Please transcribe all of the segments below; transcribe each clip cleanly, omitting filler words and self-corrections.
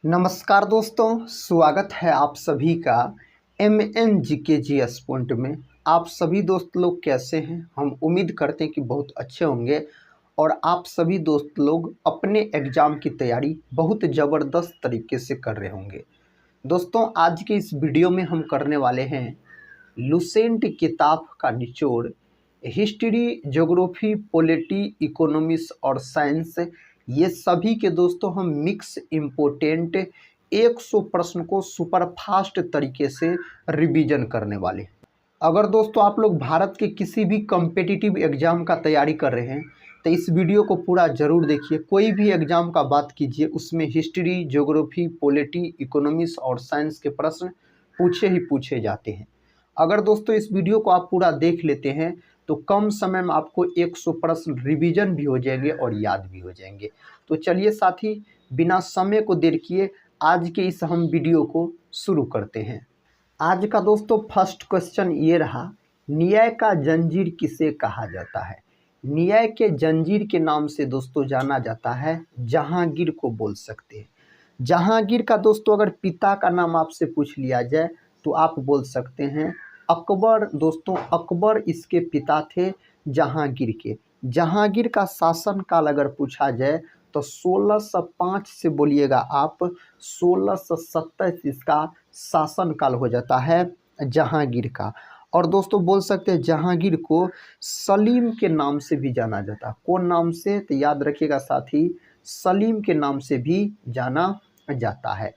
नमस्कार दोस्तों, स्वागत है आप सभी का MNGKGS पॉइंट में। आप सभी दोस्त लोग कैसे हैं? हम उम्मीद करते हैं कि बहुत अच्छे होंगे और आप सभी दोस्त लोग अपने एग्ज़ाम की तैयारी बहुत ज़बरदस्त तरीके से कर रहे होंगे। दोस्तों, आज के इस वीडियो में हम करने वाले हैं लुसेंट किताब का निचोड़, हिस्ट्री, ज्योग्राफी, पॉलिटी, इकोनॉमिक्स और साइंस, ये सभी के दोस्तों हम मिक्स इम्पोर्टेंट 100 प्रश्न को सुपर फास्ट तरीके से रिवीजन करने वाले हैं। अगर दोस्तों आप लोग भारत के किसी भी कॉम्पिटिटिव एग्ज़ाम का तैयारी कर रहे हैं तो इस वीडियो को पूरा ज़रूर देखिए। कोई भी एग्ज़ाम का बात कीजिए, उसमें हिस्ट्री, ज्योग्राफी, पॉलिटी, इकोनॉमिक्स और साइंस के प्रश्न पूछे ही पूछे जाते हैं। अगर दोस्तों इस वीडियो को आप पूरा देख लेते हैं तो कम समय में आपको 100 प्रश्न रिवीजन भी हो जाएंगे और याद भी हो जाएंगे। तो चलिए साथी, बिना समय को देर किए आज के इस हम वीडियो को शुरू करते हैं। आज का दोस्तों फर्स्ट क्वेश्चन ये रहा, न्याय का जंजीर किसे कहा जाता है? न्याय के जंजीर के नाम से दोस्तों जाना जाता है जहांगीर को बोल सकते हैं। जहांगीर का दोस्तों अगर पिता का नाम आपसे पूछ लिया जाए तो आप बोल सकते हैं अकबर। दोस्तों अकबर इसके पिता थे जहांगीर के। जहांगीर का शासनकाल अगर पूछा जाए तो 1605 से बोलिएगा आप 1627 इसका शासनकाल हो जाता है जहांगीर का। और दोस्तों बोल सकते हैं जहांगीर को सलीम के नाम से भी जाना जाता है। कौन नाम से? तो याद रखिएगा साथी, सलीम के नाम से भी जाना जाता है।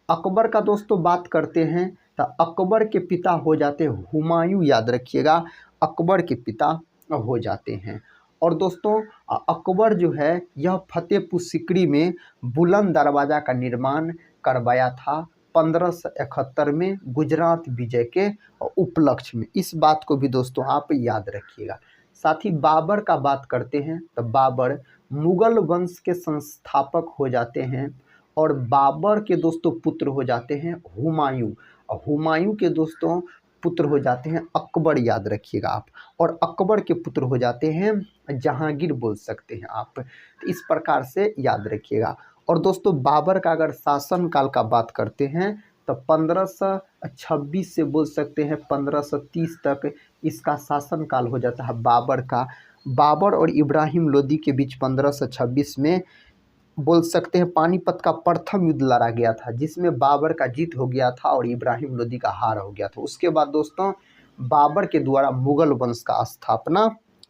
अकबर का दोस्तों बात करते हैं तो अकबर के पिता हो जाते हैं हुमायूं। याद रखिएगा, अकबर के पिता हो जाते हैं। और दोस्तों अकबर जो है यह फतेहपुर सिकरी में बुलंद दरवाज़ा का निर्माण करवाया था 1571 में गुजरात विजय के उपलक्ष्य में। इस बात को भी दोस्तों आप याद रखिएगा। साथ ही बाबर का बात करते हैं तो बाबर मुगल वंश के संस्थापक हो जाते हैं और बाबर के दोस्तों पुत्र हो जाते हैं हुमायूं। और हुमायूं के दोस्तों पुत्र हो जाते हैं अकबर। याद रखिएगा आप। और अकबर के पुत्र हो जाते हैं जहांगीर, बोल सकते हैं आप। तो इस प्रकार से याद रखिएगा। और दोस्तों बाबर का अगर शासनकाल का बात करते हैं तो 1526 से बोल सकते हैं 1530 तक इसका शासनकाल हो जाता है बाबर का। बाबर और इब्राहिम लोदी के बीच 1526 में बोल सकते हैं पानीपत का प्रथम युद्ध लड़ा गया था, जिसमें बाबर का जीत हो गया था और इब्राहिम लोदी का हार हो गया था। उसके बाद दोस्तों बाबर के द्वारा मुगल वंश का स्थापना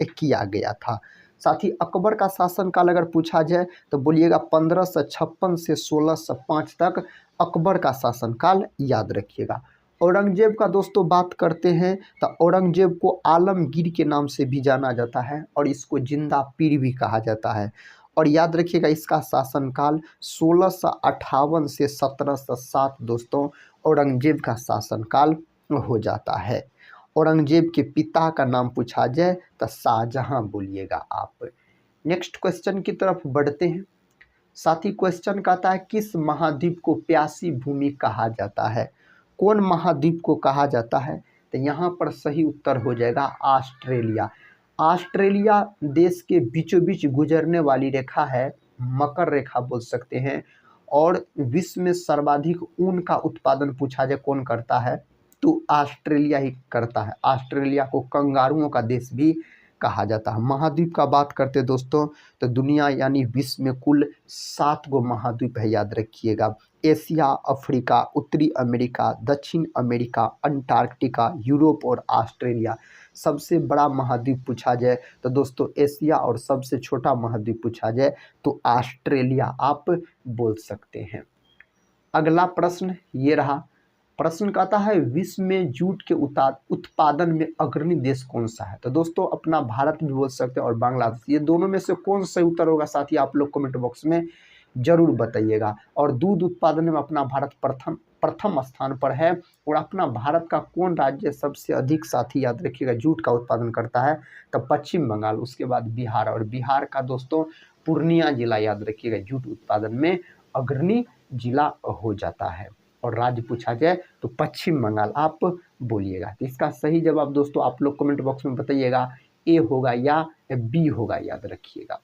किया गया था। साथ ही अकबर का शासनकाल अगर पूछा जाए तो बोलिएगा 1556 से 1605 तक अकबर का शासनकाल याद रखिएगा। औरंगजेब का दोस्तों बात करते हैं तो औरंगजेब को आलमगीर के नाम से भी जाना जाता है और इसको जिंदा पीर भी कहा जाता है। और याद रखिएगा इसका शासनकाल 1658 से 1707 दोस्तों औरंगजेब का शासनकाल हो जाता है। औरंगजेब के पिता का नाम पूछा जाए तो शाहजहां बोलिएगा आप। नेक्स्ट क्वेश्चन की तरफ बढ़ते हैं। साथी क्वेश्चन कहता है किस महाद्वीप को प्यासी भूमि कहा जाता है? कौन महाद्वीप को कहा जाता है? तो यहाँ पर सही उत्तर हो जाएगा ऑस्ट्रेलिया। ऑस्ट्रेलिया देश के बीचों बीच गुजरने वाली रेखा है, मकर रेखा बोल सकते हैं। और विश्व में सर्वाधिक ऊन का उत्पादन पूछा जाए कौन करता है तो ऑस्ट्रेलिया ही करता है। ऑस्ट्रेलिया को कंगारुओं का देश भी कहा जाता है। महाद्वीप का बात करते दोस्तों तो दुनिया यानी विश्व में कुल 7 गो महाद्वीप है, याद रखिएगा। एशिया, अफ्रीका, उत्तरी अमेरिका, दक्षिण अमेरिका, अंटार्कटिका, यूरोप और ऑस्ट्रेलिया। सबसे बड़ा महाद्वीप पूछा जाए तो दोस्तों एशिया और सबसे छोटा महाद्वीप पूछा जाए तो ऑस्ट्रेलिया आप बोल सकते हैं। अगला प्रश्न ये रहा। प्रश्न कहता है विश्व में जूट के उत्पादन में अग्रणी देश कौन सा है? तो दोस्तों अपना भारत भी बोल सकते हैं और बांग्लादेश। ये दोनों में से कौन सा उत्तर होगा साथी आप लोग कमेंट बॉक्स में जरूर बताइएगा। और दूध उत्पादन में अपना भारत प्रथम स्थान पर है। और अपना भारत का कौन राज्य सबसे अधिक साथी याद रखिएगा जूट का उत्पादन करता है? तो पश्चिम बंगाल, उसके बाद बिहार। और बिहार का दोस्तों पूर्णिया जिला याद रखिएगा जूट उत्पादन में अग्रणी जिला हो जाता है। और राज्य पूछा जाए तो पश्चिम बंगाल आप बोलिएगा। तो इसका सही जवाब दोस्तों आप लोग कमेंट बॉक्स में बताइएगा, ए होगा या बी होगा, याद रखिएगा।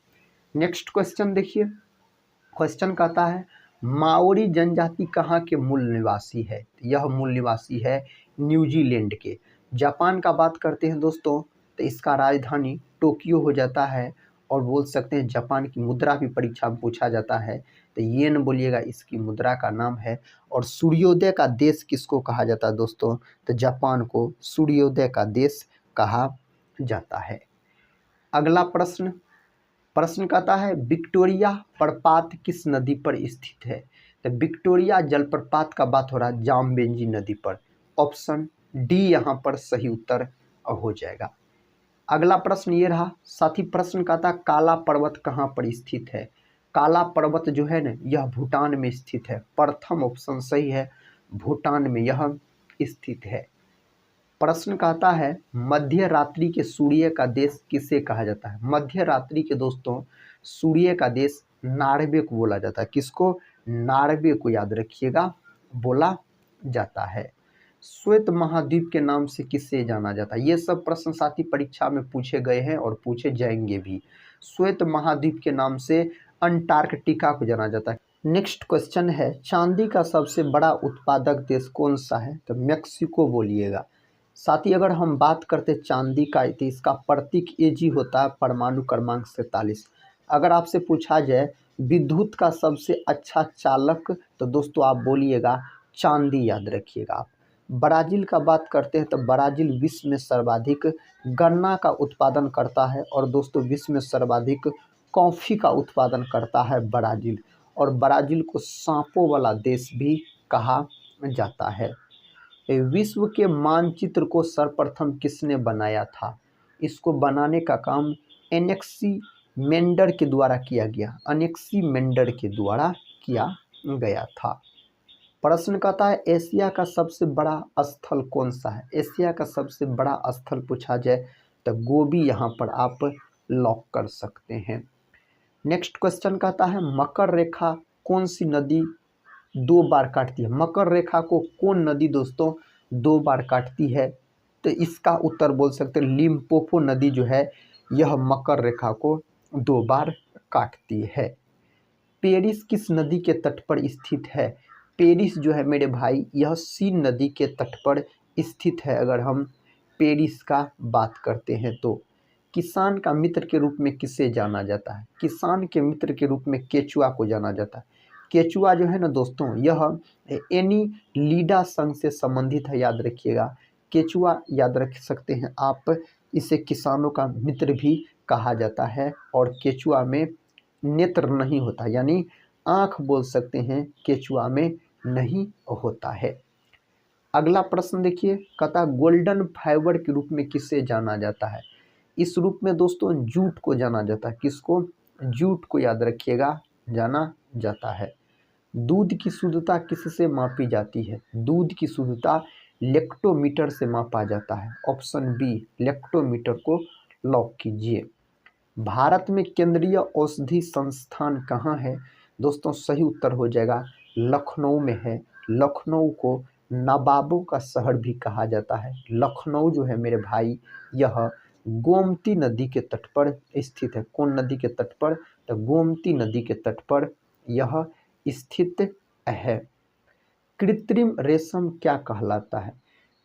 नेक्स्ट क्वेश्चन देखिए। क्वेश्चन कहता है माओरी जनजाति कहाँ के मूल निवासी है? यह मूल निवासी है न्यूजीलैंड के। जापान का बात करते हैं दोस्तों, तो इसका राजधानी टोक्यो हो जाता है। और बोल सकते हैं जापान की मुद्रा भी परीक्षा में पूछा जाता है, तो येन बोलिएगा इसकी मुद्रा का नाम है। और सूर्योदय का देश किसको कहा जाता है दोस्तों? तो जापान को सूर्योदय का देश कहा जाता है। अगला प्रश्न कहता है विक्टोरिया प्रपात किस नदी पर स्थित है? तो विक्टोरिया जलप्रपात का बात हो रहा है जामबेंजी नदी पर। ऑप्शन डी यहाँ पर सही उत्तर हो जाएगा। अगला प्रश्न ये रहा, साथी प्रश्न कहता काला पर्वत कहाँ पर स्थित है? काला पर्वत जो है ना, यह भूटान में स्थित है। प्रथम ऑप्शन सही है, भूटान में यह स्थित है। प्रश्न कहता है मध्य रात्रि के सूर्य का देश किसे कहा जाता है? मध्य रात्रि के दोस्तों सूर्य का देश नॉर्वे को बोला जाता है। किसको? नॉर्वे को याद रखिएगा, बोला जाता है। श्वेत महाद्वीप के नाम से किसे जाना जाता है? ये सब प्रश्न साथी परीक्षा में पूछे गए हैं और पूछे जाएंगे भी। श्वेत महाद्वीप के नाम से अंटार्कटिका को जाना जाता है। नेक्स्ट क्वेश्चन है चांदी का सबसे बड़ा उत्पादक देश कौन सा है? तो मेक्सिको बोलिएगा। साथ ही अगर हम बात करते चांदी का, तो इसका प्रतीक एजी होता है परमाणु क्रमांक 47। अगर आपसे पूछा जाए विद्युत का सबसे अच्छा चालक, तो दोस्तों आप बोलिएगा चांदी, याद रखिएगा आप। ब्राज़ील का बात करते हैं तो ब्राज़ील विश्व में सर्वाधिक गन्ना का उत्पादन करता है। और दोस्तों विश्व में सर्वाधिक कॉफ़ी का उत्पादन करता है ब्राज़ील। और ब्राज़ील को सांपों वाला देश भी कहा जाता है। विश्व के मानचित्र को सर्वप्रथम किसने बनाया था? इसको बनाने का काम एनेक्सीमेंडर के द्वारा किया गया। एनेक्सीमेंडर के द्वारा किया गया था। प्रश्न कहता है एशिया का सबसे बड़ा स्थल कौन सा है? एशिया का सबसे बड़ा स्थल पूछा जाए तो गोबी यहाँ पर आप लॉक कर सकते हैं। नेक्स्ट क्वेश्चन कहता है मकर रेखा कौन सी नदी 2 बार काटती है? मकर रेखा को कौन नदी दोस्तों 2 बार काटती है? तो इसका उत्तर बोल सकते हैं लिम्पोपो नदी जो है यह मकर रेखा को 2 बार काटती है। पेरिस किस नदी के तट पर स्थित है? पेरिस जो है मेरे भाई यह सीन नदी के तट पर स्थित है। अगर हम पेरिस का बात करते हैं तो किसान का मित्र के रूप में किसे जाना जाता है? किसान के मित्र के रूप में केचुआ को जाना जाता है। केचुआ जो है ना दोस्तों यह एनीलिडा संघ से संबंधित है, याद रखिएगा। केचुआ याद रख सकते हैं आप। इसे किसानों का मित्र भी कहा जाता है। और केचुआ में नेत्र नहीं होता, यानी आँख बोल सकते हैं, केचुआ में नहीं होता है। अगला प्रश्न देखिए, कहता गोल्डन फाइबर के रूप में किसे जाना जाता है? इस रूप में दोस्तों जूट को जाना जाता है। किसको? जूट को याद रखिएगा, जाना जाता है। दूध की शुद्धता किससे मापी जाती है? दूध की शुद्धता लेक्टोमीटर से मापा जाता है। ऑप्शन बी लेक्टोमीटर को लॉक कीजिए। भारत में केंद्रीय औषधि संस्थान कहाँ है? दोस्तों सही उत्तर हो जाएगा लखनऊ में है। लखनऊ को नवाबों का शहर भी कहा जाता है। लखनऊ जो है मेरे भाई यह गोमती नदी के तट पर स्थित है। कौन नदी के तट पर? तो गोमती नदी के तट पर यह स्थित है। कृत्रिम रेशम क्या कहलाता है?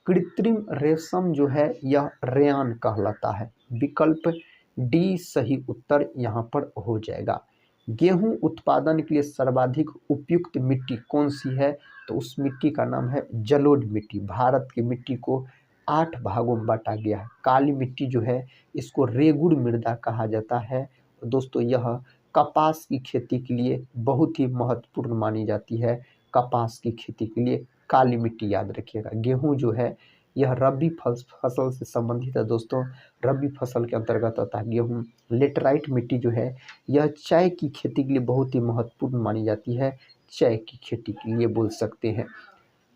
कृत्रिम रेशम जो है यह रेयान कहलाता है। विकल्प डी सही उत्तर यहाँ पर हो जाएगा। गेहूं उत्पादन के लिए सर्वाधिक उपयुक्त मिट्टी कौन सी है? तो उस मिट्टी का नाम है जलोढ़ मिट्टी। भारत की मिट्टी को 8 भागों में बांटा गया है। काली मिट्टी जो है इसको रेगुड़ मृदा कहा जाता है। दोस्तों यह कपास की खेती के लिए बहुत ही महत्वपूर्ण मानी जाती है। कपास की खेती के लिए काली मिट्टी याद रखिएगा। गेहूं जो है यह रबी फसल से संबंधित है दोस्तों। रबी फसल के अंतर्गत आता है गेहूं। लेटराइट मिट्टी जो है यह चाय की खेती के लिए बहुत ही महत्वपूर्ण मानी जाती है। चाय की खेती के लिए बोल सकते हैं।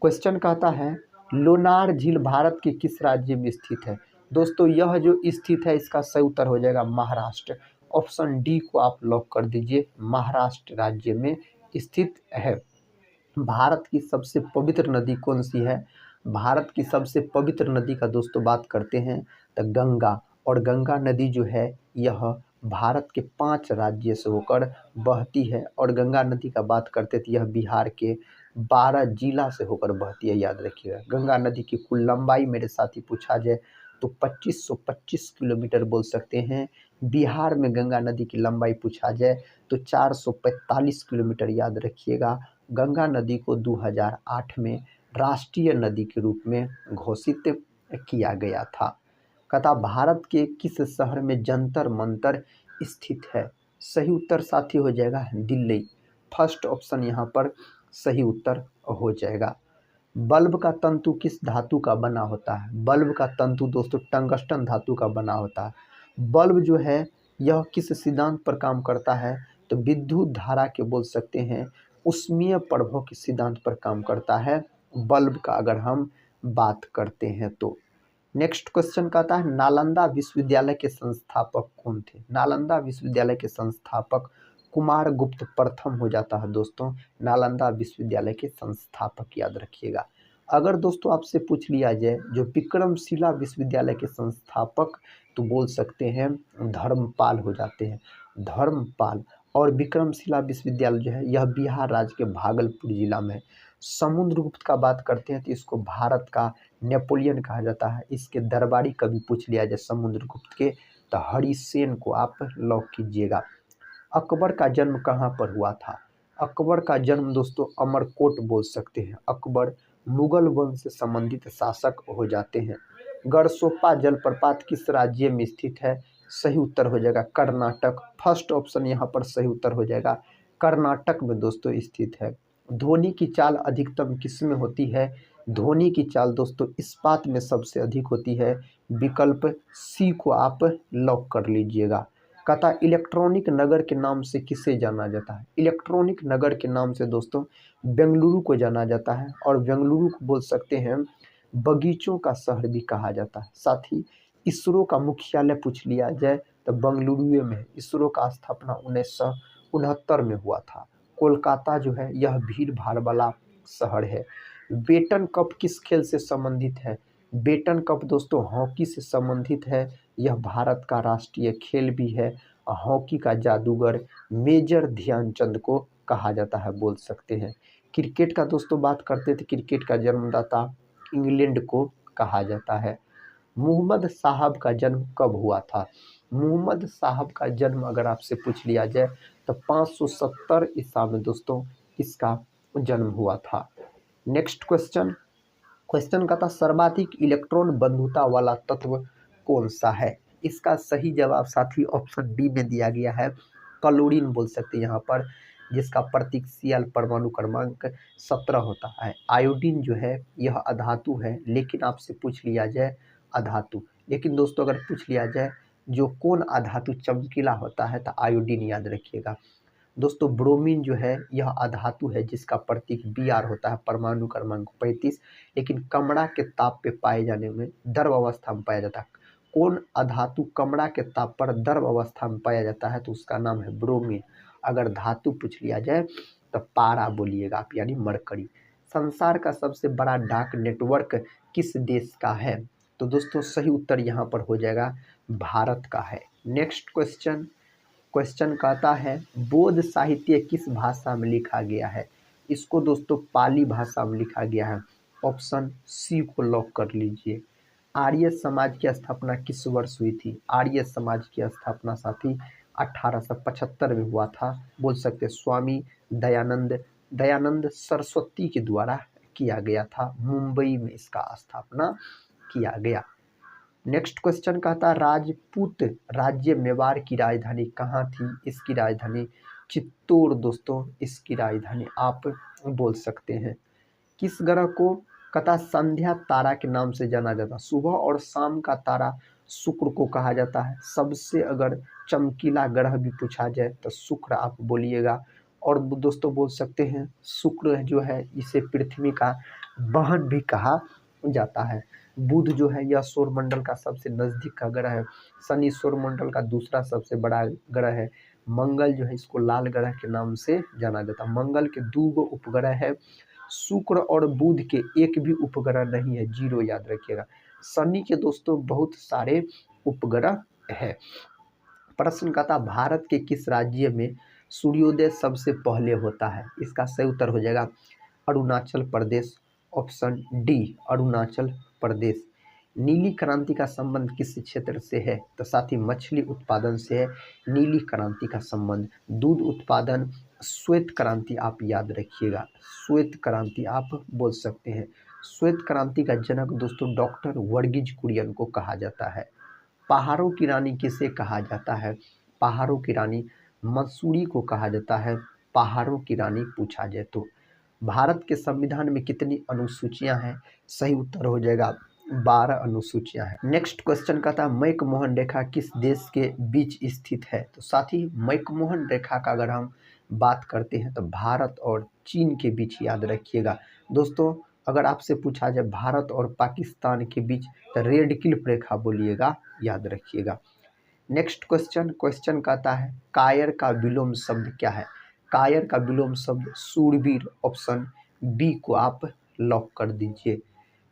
क्वेश्चन कहता है लोनार झील भारत के किस राज्य में स्थित है? दोस्तों यह जो स्थित है इसका सही उत्तर हो जाएगा महाराष्ट्र। ऑप्शन डी को आप लॉक कर दीजिए, महाराष्ट्र राज्य में स्थित है। भारत की सबसे पवित्र नदी कौन सी है? भारत की सबसे पवित्र नदी का दोस्तों बात करते हैं तो गंगा। और गंगा नदी जो है यह भारत के 5 राज्य से होकर बहती है। और गंगा नदी का बात करते तो यह बिहार के 12 जिला से होकर बहती है, याद रखिएगा। गंगा नदी की कुल लंबाई मेरे साथी पूछा जाए तो 2525 किलोमीटर बोल सकते हैं। बिहार में गंगा नदी की लंबाई पूछा जाए तो 445 किलोमीटर, याद रखिएगा। गंगा नदी को 2008 में राष्ट्रीय नदी के रूप में घोषित किया गया था। कथा भारत के किस शहर में जंतर मंतर स्थित है? सही उत्तर साथी हो जाएगा दिल्ली। फर्स्ट ऑप्शन यहाँ पर सही उत्तर हो जाएगा। बल्ब का तंतु किस धातु का बना होता है? बल्ब का तंतु दोस्तों टंगस्टन धातु का बना होता है। बल्ब जो है यह किस सिद्धांत पर काम करता है? तो विद्युत धारा के बोल सकते हैं उष्मीय प्रभाव के सिद्धांत पर काम करता है बल्ब का, अगर हम बात करते हैं तो। नेक्स्ट क्वेश्चन कहता है नालंदा विश्वविद्यालय के संस्थापक कौन थे? नालंदा विश्वविद्यालय के संस्थापक कुमार गुप्त प्रथम हो जाता है दोस्तों, नालंदा विश्वविद्यालय के संस्थापक, याद रखिएगा। अगर दोस्तों आपसे पूछ लिया जाए जो विक्रमशिला विश्वविद्यालय के संस्थापक, तो बोल सकते हैं धर्मपाल हो जाते हैं, धर्मपाल। और विक्रमशिला विश्वविद्यालय जो है यह बिहार राज्य के भागलपुर जिला में है। समुद्रगुप्त का बात करते हैं तो इसको भारत का नेपोलियन कहा जाता है। इसके दरबारी कभी पूछ लिया जाए समुद्रगुप्त के तो हरिसेन को आप लॉक कीजिएगा। अकबर का जन्म कहाँ पर हुआ था? अकबर का जन्म दोस्तों अमरकोट बोल सकते हैं। अकबर मुगल वंश से संबंधित शासक हो जाते हैं। गढ़सोप्पा जलप्रपात किस राज्य में स्थित है? सही उत्तर हो जाएगा कर्नाटक। फर्स्ट ऑप्शन यहाँ पर सही उत्तर हो जाएगा, कर्नाटक में दोस्तों स्थित है। ध्वनि की चाल अधिकतम किस में होती है? ध्वनि की चाल दोस्तों इस्पात में सबसे अधिक होती है। विकल्प सी को आप लॉक कर लीजिएगा। कहता इलेक्ट्रॉनिक नगर के नाम से किसे जाना जाता है? इलेक्ट्रॉनिक नगर के नाम से दोस्तों बेंगलुरु को जाना जाता है। और बेंगलुरु को बोल सकते हैं बगीचों का शहर भी कहा जाता है। साथ ही इसरो का मुख्यालय पूछ लिया जाए तो बेंगलुरु में है। इसरो का स्थापना 1969 में हुआ था। कोलकाता जो है यह भीड़ भाड़ वाला शहर है। बेटन कप किस खेल से संबंधित है? बेटन कप दोस्तों हॉकी से संबंधित है। यह भारत का राष्ट्रीय खेल भी है। हॉकी का जादूगर मेजर ध्यानचंद को कहा जाता है, बोल सकते हैं। क्रिकेट का दोस्तों बात करते थे, क्रिकेट का जन्मदाता इंग्लैंड को कहा जाता है। मुहम्मद साहब का जन्म कब हुआ था? मुहम्मद साहब का जन्म अगर आपसे पूछ लिया जाए तो 570 ईसा में दोस्तों इसका जन्म हुआ था। नेक्स्ट क्वेश्चन का था सर्वाधिक इलेक्ट्रॉन बंधुता वाला तत्व कौन सा है? इसका सही जवाब साथी ऑप्शन डी में दिया गया है, क्लोरीन बोल सकते हैं यहाँ पर, जिसका प्रतीक Cl परमाणु क्रमांक 17 होता है। आयोडीन जो है यह अधातु है, लेकिन आपसे पूछ लिया जाए अधातु, लेकिन दोस्तों अगर पूछ लिया जाए जो कौन अधातु चमकीला होता है तो आयोडीन, याद रखिएगा। दोस्तों ब्रोमीन जो है यह अधातु है जिसका प्रतीक Br होता है, परमाणु क्रमांक 35, लेकिन कमरा के ताप पे पाए जाने में द्रव अवस्था में पाया जाता है। कौन अधातु कमरा के ताप पर द्रव अवस्था में पाया जाता है? तो उसका नाम है ब्रोमीन। अगर धातु पूछ लिया जाए तो पारा बोलिएगा आप, यानी मरकरी। संसार का सबसे बड़ा डाक नेटवर्क किस देश का है? तो दोस्तों सही उत्तर यहाँ पर हो जाएगा भारत का है। नेक्स्ट क्वेश्चन कहता है बौद्ध साहित्य किस भाषा में लिखा गया है? इसको दोस्तों पाली भाषा में लिखा गया है। ऑप्शन सी को लॉक कर लीजिए। आर्य समाज की स्थापना किस वर्ष हुई थी? आर्य समाज की स्थापना साथी 1875 में हुआ था, बोल सकते स्वामी दयानंद सरस्वती के द्वारा किया गया था। मुंबई में इसका स्थापना किया गया। नेक्स्ट क्वेश्चन कहता राजपूत राज्य मेवाड़ की राजधानी कहाँ थी? इसकी राजधानी चित्तौड़ दोस्तों, इसकी राजधानी आप बोल सकते हैं। किस ग्रह को कहता संध्या तारा के नाम से जाना जाता? सुबह और शाम का तारा शुक्र को कहा जाता है। सबसे अगर चमकीला ग्रह भी पूछा जाए तो शुक्र आप बोलिएगा। और दोस्तों बोल सकते हैं शुक्र जो है इसे पृथ्वी का बहन भी कहा जाता है। बुध जो है यह सौरमंडल का सबसे नज़दीक का ग्रह है। शनि सौरमंडल का दूसरा सबसे बड़ा ग्रह है। मंगल जो है इसको लाल ग्रह के नाम से जाना जाता है। मंगल के 2 उपग्रह है। शुक्र और बुध के एक भी उपग्रह नहीं है, 0, याद रखिएगा। शनि के दोस्तों बहुत सारे उपग्रह है। प्रश्न का था भारत के किस राज्य में सूर्योदय सबसे पहले होता है? इसका सही उत्तर हो जाएगा अरुणाचल प्रदेश। Option D Arunachal Pradesh. नीली क्रांति का संबंध किस क्षेत्र से है? तो साथी मछली उत्पादन से है नीली क्रांति का संबंध। दूध उत्पादन श्वेत क्रांति आप याद रखिएगा, श्वेत क्रांति आप बोल सकते हैं। श्वेत क्रांति का जनक दोस्तों डॉक्टर वर्गीज कुरियन को कहा जाता है। पहाड़ों की रानी किसे कहा जाता है? पहाड़ों की रानी मंसूरी को कहा जाता है। पहाड़ों की रानी पूछा जाए तो। भारत के संविधान में कितनी अनुसूचियां हैं? सही उत्तर हो जाएगा 12 अनुसूचियां हैं। नेक्स्ट क्वेश्चन का था मैकमोहन रेखा किस देश के बीच स्थित है? तो साथी मैकमोहन रेखा का अगर हम बात करते हैं तो भारत और चीन के बीच याद रखिएगा। दोस्तों अगर आपसे पूछा जाए भारत और पाकिस्तान के बीच तो रेड क्लिफ रेखा बोलिएगा, याद रखिएगा। नेक्स्ट क्वेश्चन कहता है कायर का विलोम शब्द क्या है? कायर का विलोम शब्द शूरवीर। ऑप्शन बी को आप लॉक कर दीजिए।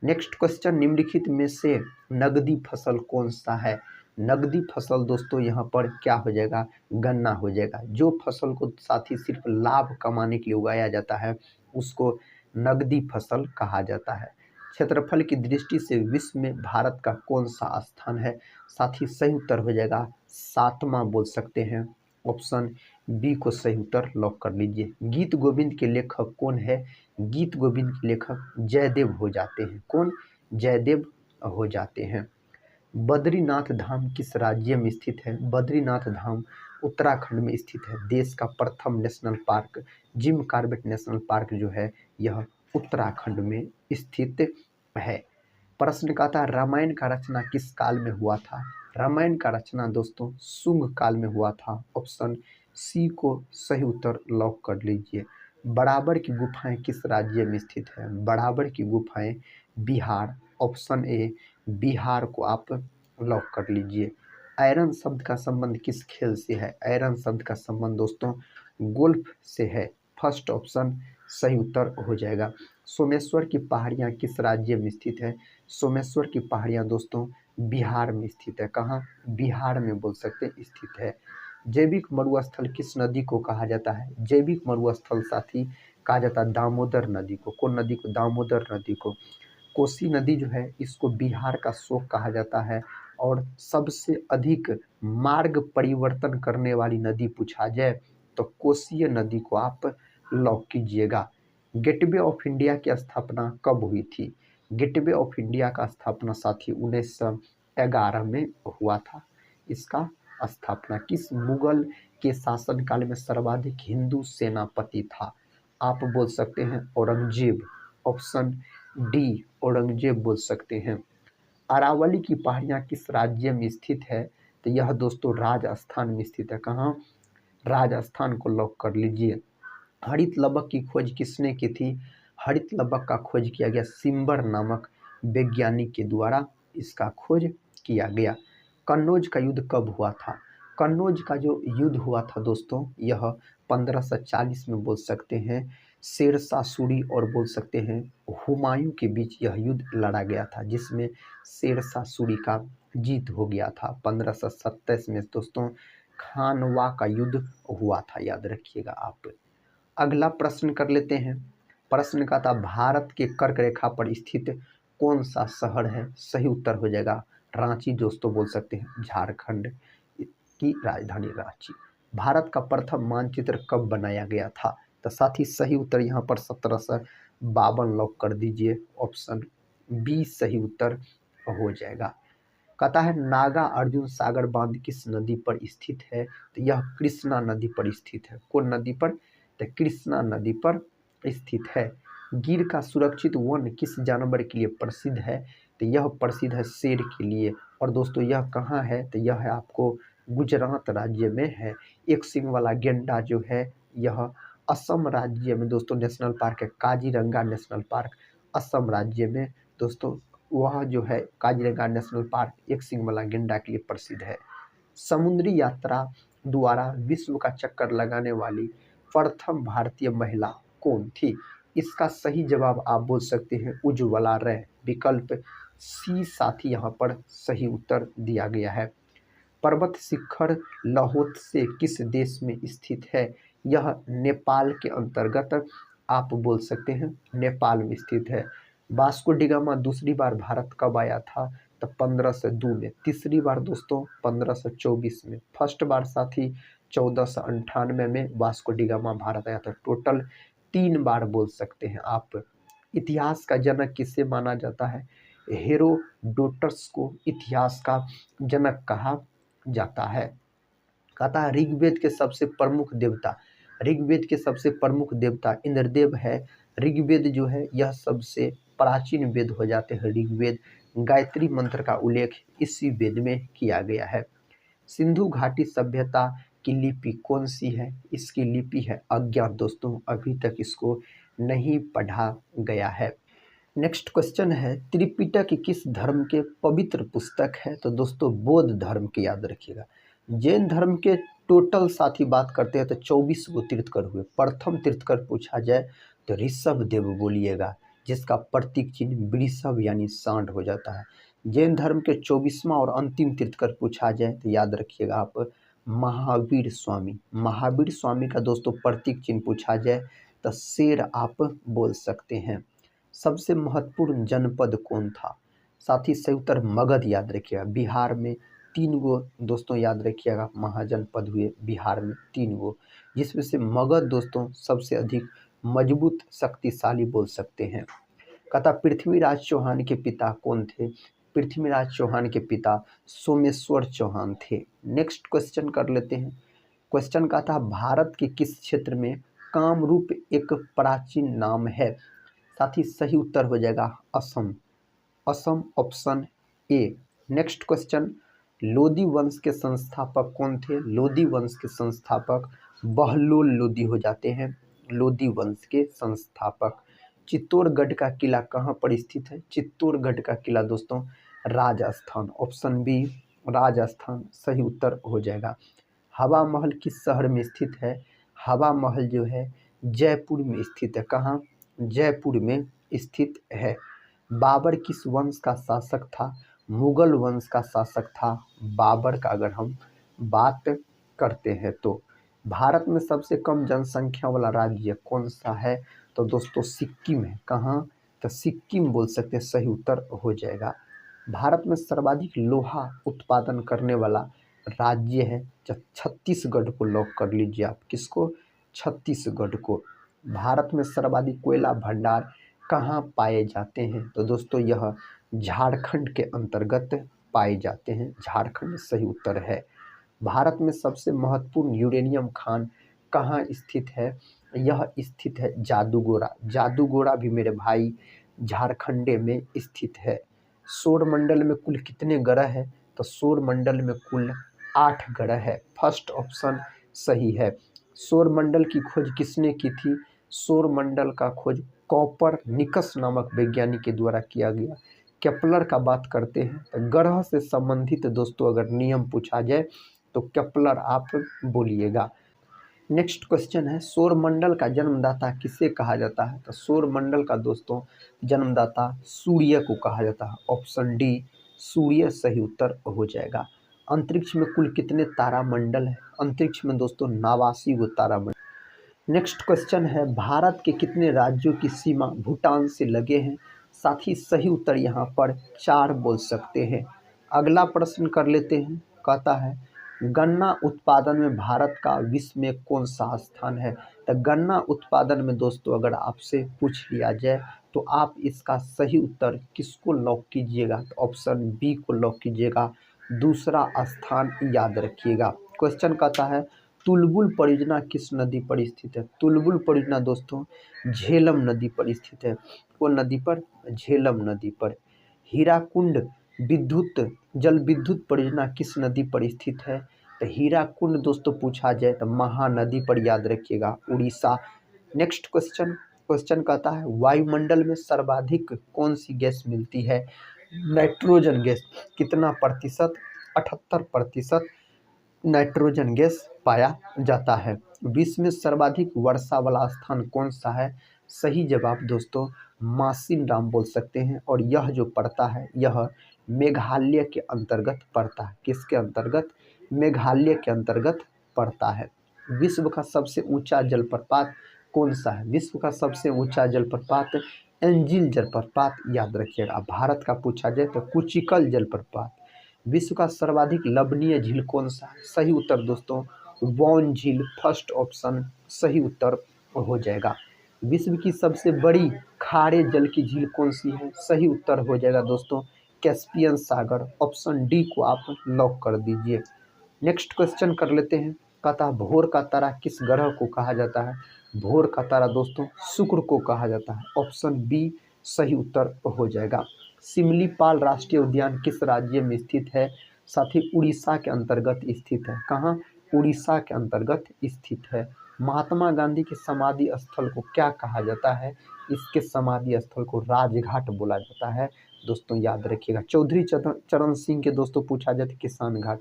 नेक्स्ट क्वेश्चन निम्नलिखित में से नगदी फसल कौन सा है? नगदी फसल दोस्तों यहाँ पर क्या हो जाएगा? गन्ना हो जाएगा। जो फसल को साथी सिर्फ लाभ कमाने के लिए उगाया जाता है उसको नगदी फसल कहा जाता है। क्षेत्रफल की दृष्टि से विश्व में भारत का कौन सा स्थान है? साथी सही उत्तर हो जाएगा 7वां बोल सकते हैं। ऑप्शन बी को सही उत्तर लॉक कर लीजिए। गीत गोविंद के लेखक कौन है? गीत गोविंद के लेखक जयदेव हो जाते हैं। कौन? जयदेव हो जाते हैं। बद्रीनाथ धाम किस राज्य में स्थित है? बद्रीनाथ धाम उत्तराखंड में स्थित है। देश का प्रथम national park Jim Corbett national park जो है यह उत्तराखंड में स्थित है। प्रश्न का था रामायण का रचना किस काल में हुआ था? रामायण का रचना दोस्तों शुंग काल में हुआ था। ऑप्शन सी को सही उत्तर लॉक कर लीजिए। बराबर की गुफाएं किस राज्य में स्थित है? बराबर की गुफाएं बिहार। ऑप्शन ए बिहार को आप लॉक कर लीजिए। आयरन शब्द का संबंध किस खेल से है? आयरन शब्द का संबंध दोस्तों गोल्फ से है। फर्स्ट ऑप्शन सही उत्तर हो जाएगा। सोमेश्वर की पहाड़ियाँ किस राज्य में स्थित है? सोमेश्वर की पहाड़ियाँ दोस्तों बिहार में स्थित है। कहाँ? बिहार में बोल सकते स्थित है। जैविक मरुस्थल किस नदी को कहा जाता है? जैविक मरुस्थल साथी कहा जाता है दामोदर नदी को। कौन नदी को? दामोदर नदी को। कोसी नदी जो है इसको बिहार का शोक कहा जाता है। और सबसे अधिक मार्ग परिवर्तन करने वाली नदी पूछा जाए तो कोसी नदी को आप लॉक कीजिएगा। गेटवे ऑफ इंडिया की स्थापना कब हुई थी? गेटवे ऑफ इंडिया का स्थापना साथी 1911 में हुआ था। इसका स्थापना किस मुगल के शासनकाल में सर्वाधिक हिंदू सेनापति था? आप बोल सकते हैं औरंगजेब। ऑप्शन डी औरंगजेब बोल सकते हैं। अरावली की पहाड़ियाँ किस राज्य में स्थित है? तो यह दोस्तों राजस्थान में स्थित है। कहाँ? राजस्थान को लॉक कर लीजिए। हरित लवक की खोज किसने की थी? हरित लवक का खोज किया गया सिम्बर नामक वैज्ञानिक के द्वारा इसका खोज किया गया। कन्नौज का युद्ध कब हुआ था? कन्नौज का जो युद्ध हुआ था दोस्तों यह 1540 में बोल सकते हैं शेरशाह सूरी और बोल सकते हैं हुमायूं के बीच यह युद्ध लड़ा गया था, जिसमें शेरशाह सूरी का जीत हो गया था। 1527 में दोस्तों खानवा का युद्ध हुआ था, याद रखिएगा आप। अगला प्रश्न कर लेते हैं। प्रश्न का था भारत के कर्क रेखा पर स्थित कौन सा शहर है? सही उत्तर हो जाएगा रांची दोस्तों बोल सकते हैं। झारखंड की राजधानी रांची। भारत का प्रथम मानचित्र कब बनाया गया था? तो साथ ही सही उत्तर यहाँ पर 1752 लॉक कर दीजिए। ऑप्शन बी सही उत्तर हो जाएगा। कहता है नागा अर्जुन सागर बांध किस नदी पर स्थित है? तो यह कृष्णा नदी पर स्थित है। कौन नदी पर? तो कृष्णा नदी पर स्थित है। गिर का सुरक्षित वन किस जानवर के लिए प्रसिद्ध है? तो यह प्रसिद्ध है शेर के लिए। और दोस्तों यह कहाँ है? तो यह है आपको गुजरात राज्य में है। एक सींग वाला गेंडा जो है यह असम राज्य में दोस्तों नेशनल पार्क है। काजीरंगा नेशनल पार्क असम राज्य में दोस्तों वह जो है काजीरंगा नेशनल पार्क एक सींग वाला गेंडा के लिए प्रसिद्ध है। समुद्री यात्रा द्वारा विश्व का चक्कर लगाने वाली प्रथम भारतीय महिला कौन थी? इसका सही जवाब आप बोल सकते हैं उज्ज्वला रे। विकल्प सी साथी यहाँ पर सही उत्तर दिया गया है। पर्वत शिखर लहोत्से किस देश में स्थित है? यह नेपाल के अंतर्गत आप बोल सकते हैं नेपाल में स्थित है। वास्को डी गामा दूसरी बार भारत कब आया था? तो 1502 में। तीसरी बार दोस्तों 1524 में। फर्स्ट बार साथी 1498 में वास्को डी गामा भारत आया था। टोटल 3 बार बोल सकते हैं आप। इतिहास का जनक किसे माना जाता है? हेरोडोटस को इतिहास का जनक कहा जाता है। कहता है ऋग्वेद के सबसे प्रमुख देवता, ऋग्वेद के सबसे प्रमुख देवता इंद्रदेव है। ऋग्वेद जो है यह सबसे प्राचीन वेद हो जाते हैं। ऋग्वेद गायत्री मंत्र का उल्लेख इसी वेद में किया गया है। सिंधु घाटी सभ्यता की लिपि कौन सी है? इसकी लिपि है अज्ञात दोस्तों, अभी तक इसको नहीं पढ़ा गया है। नेक्स्ट क्वेश्चन है त्रिपिटक किस धर्म के पवित्र पुस्तक है? तो दोस्तों बौद्ध धर्म के याद रखिएगा। जैन धर्म के टोटल साथी बात करते हैं तो 24 गो तीर्थकर हुए। प्रथम तीर्थकर पूछा जाए तो ऋषभ देव बोलिएगा, जिसका प्रतीक चिन्ह वृषभ यानी सांड हो जाता है। जैन धर्म के 24वां और अंतिम तीर्थकर पूछा जाए तो याद रखिएगा आप महावीर स्वामी। महावीर स्वामी का दोस्तों प्रतीक चिन्ह पूछा जाए तो शेर आप बोल सकते हैं। सबसे महत्वपूर्ण जनपद कौन था? साथ ही सही उत्तर मगध याद रखिएगा। बिहार में 3 गो दोस्तों याद रखिएगा महाजनपद हुए बिहार में 3 गो, जिसमें से मगध दोस्तों सबसे अधिक मजबूत शक्तिशाली बोल सकते हैं। कहता पृथ्वीराज चौहान के पिता कौन थे? पृथ्वीराज चौहान के पिता सोमेश्वर चौहान थे। नेक्स्ट क्वेश्चन कर लेते हैं। क्वेश्चन का था भारत के किस क्षेत्र में कामरूप एक प्राचीन नाम है? साथ ही सही उत्तर हो जाएगा Assam. Assam option A. Next question Lodi वंश के संस्थापक कौन थे? लोदी वंश के संस्थापक बहलोल लोदी हो जाते हैं। लोदी वंश के संस्थापक। चित्तौड़गढ़ का किला कहाँ पर स्थित है? चित्तौड़गढ़ का किला दोस्तों राजस्थान, ऑप्शन बी राजस्थान सही उत्तर हो जाएगा। हवा महल किस शहर में स्थित है? हवा महल जो है जयपुर में स्थित है। कहाँ? जयपुर में स्थित है। बाबर किस वंश का शासक था? मुगल वंश का शासक था बाबर का अगर हम बात करते हैं तो। भारत में सबसे कम जनसंख्या वाला राज्य कौन सा है? तो दोस्तों सिक्किम है। कहाँ? तो सिक्किम बोल सकते हैं, सही उत्तर हो जाएगा। भारत में सर्वाधिक लोहा उत्पादन करने वाला राज्य है छत्तीसगढ़ को लॉक कर लीजिए आप। किसको? छत्तीसगढ़ को। भारत में सर्वाधिक कोयला भंडार कहाँ पाए जाते हैं? तो दोस्तों यह झारखंड के अंतर्गत पाए जाते हैं। झारखंड सही उत्तर है। भारत में सबसे महत्वपूर्ण यूरेनियम खान कहाँ स्थित है? यह स्थित है जादूगोड़ा। जादूगोड़ा भी मेरे भाई झारखंड में स्थित है। सौरमंडल में कुल कितने ग्रह है? तो सौरमंडल में कुल 8 ग्रह है। फर्स्ट ऑप्शन सही है। सौरमंडल की खोज किसने की थी? सौरमंडल का खोज कॉपरनिकस नामक वैज्ञानिक के द्वारा किया गया। केपलर का बात करते हैं तो ग्रह से संबंधित दोस्तों अगर नियम पूछा जाए तो केपलर आप बोलिएगा। नेक्स्ट क्वेश्चन है सौरमंडल का जन्मदाता किसे कहा जाता है? तो सौरमंडल का दोस्तों जन्मदाता सूर्य को कहा जाता है। ऑप्शन डी सूर्य सही उत्तर हो जाएगा। अंतरिक्ष में कुल कितने तारामंडल है? अंतरिक्ष में दोस्तों 89 गो तारामंडल। नेक्स्ट क्वेश्चन है भारत के कितने राज्यों की सीमा भूटान से लगे हैं? साथ ही सही उत्तर यहाँ पर 4 बोल सकते हैं। अगला प्रश्न कर लेते हैं। कहता है गन्ना उत्पादन में भारत का विश्व में कौन सा स्थान है? तो गन्ना उत्पादन में दोस्तों अगर आपसे पूछ लिया जाए तो आप इसका सही उत्तर किसको लॉक कीजिएगा? तो ऑप्शन बी को लॉक कीजिएगा। दूसरा स्थान याद रखिएगा। क्वेश्चन कहता है तुलबुल परियोजना किस नदी पर स्थित है? तुलबुल परियोजना दोस्तों झेलम नदी पर स्थित है। कौन नदी पर? झेलम नदी पर। हीराकुंड विद्युत जल विद्युत परियोजना किस नदी पर स्थित है? तो हीराकुंड दोस्तों पूछा जाए तो महानदी पर याद रखिएगा, उड़ीसा। नेक्स्ट क्वेश्चन कहता है वायुमंडल में सर्वाधिक कौन सी गैस मिलती है? Nitrogen gas. कितना प्रतिशत? 78% नाइट्रोजन गैस पाया जाता है। विश्व में सर्वाधिक वर्षा वाला स्थान कौन सा है? सही जवाब दोस्तों मासिनराम बोल सकते हैं। और यह जो पड़ता है यह मेघालय के अंतर्गत पड़ता है। किसके अंतर्गत? मेघालय के अंतर्गत पड़ता है। विश्व का सबसे ऊंचा जलप्रपात कौन सा है? विश्व का सबसे ऊंचा जलप्रपात एंजिल जलप्रपात, याद रखिएगा। भारत का पूछा जाए तो कुचिकल जलप्रपात। विश्व का सर्वाधिक लवणीय झील कौन सा है? सही उत्तर दोस्तों वॉन झील, फर्स्ट ऑप्शन सही उत्तर हो जाएगा। विश्व की सबसे बड़ी खारे जल की झील कौन सी है? सही उत्तर हो जाएगा दोस्तों कैस्पियन सागर, ऑप्शन डी को आप लॉक कर दीजिए। नेक्स्ट क्वेश्चन कर लेते हैं। कहता है भोर का तारा किस ग्रह को कहा जाता है? भोर का तारा दोस्तों शुक्र को कहा जाता है, ऑप्शन बी सही उत्तर हो जाएगा। सिमलीपाल राष्ट्रीय उद्यान किस राज्य में स्थित है? साथ ही उड़ीसा के अंतर्गत स्थित है। कहाँ? उड़ीसा के अंतर्गत स्थित है। महात्मा गांधी के समाधि स्थल को क्या कहा जाता है? इसके समाधि स्थल को राजघाट बोला जाता है दोस्तों, याद रखिएगा। चौधरी चरण सिंह के दोस्तों पूछा जाए तो किसान घाट।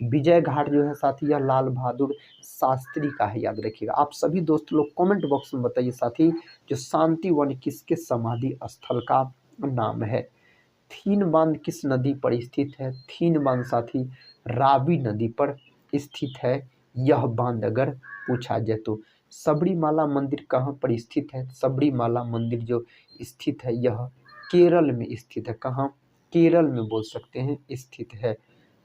विजय घाट जो है साथी यह लाल बहादुर शास्त्री का है, याद रखिएगा। आप सभी दोस्त लोग कमेंट बॉक्स में बताइए साथी जो शांति वन किसके समाधि स्थल का नाम है? थीन बांध किस नदी पर स्थित है? थीन बांध साथी रावी नदी पर स्थित है यह बांध, अगर पूछा जाए तो। सबरीमाला मंदिर कहाँ पर स्थित है? सबरीमाला मंदिर जो स्थित है यह केरल में स्थित है। कहाँ? केरल में बोल सकते हैं स्थित है।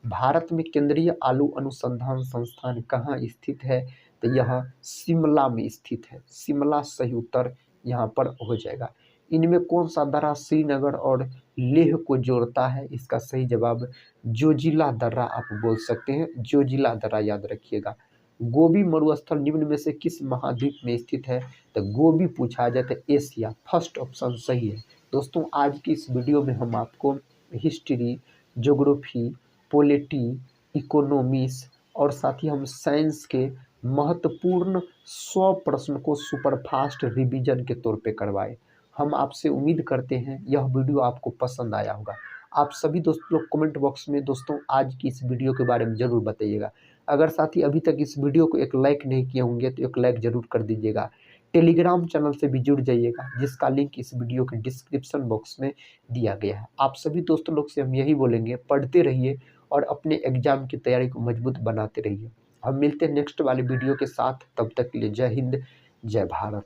भारत में केंद्रीय आलू अनुसंधान संस्थान कहाँ स्थित है? तो यह शिमला में स्थित है। शिमला सही उत्तर यहाँ पर हो जाएगा। इनमें कौन सा दर्रा श्रीनगर और लेह को जोड़ता है? इसका सही जवाब जोजिला दर्रा आप बोल सकते हैं, जोजिला दर्रा, याद रखिएगा। गोबी मरुस्थल निम्न में से किस महाद्वीप में स्थित है? तो गोबी पूछा जाए तो एशिया, फर्स्ट ऑप्शन सही है। दोस्तों आज की इस वीडियो में हम आपको हिस्ट्री, ज्योग्राफी, पॉलिटी, इकोनॉमिक्स और साथ ही हम साइंस के महत्वपूर्ण 100 प्रश्न को सुपरफास्ट रिवीजन के तौर पे करवाए। हम आपसे उम्मीद करते हैं यह वीडियो आपको पसंद आया होगा। आप सभी दोस्त लोग कमेंट बॉक्स में दोस्तों आज की इस वीडियो के बारे में ज़रूर बताइएगा। अगर साथी अभी तक इस वीडियो को एक लाइक नहीं किए होंगे तो एक लाइक ज़रूर कर दीजिएगा। टेलीग्राम चैनल से भी जुड़ जाइएगा जिसका लिंक इस वीडियो के डिस्क्रिप्शन बॉक्स में दिया गया है। आप सभी दोस्तों लोग से हम यही बोलेंगे, पढ़ते रहिए और अपने एग्जाम की तैयारी को मजबूत बनाते रहिए। हम मिलते हैं नेक्स्ट वाले वीडियो के साथ, तब तक के लिए जय हिंद, जय भारत।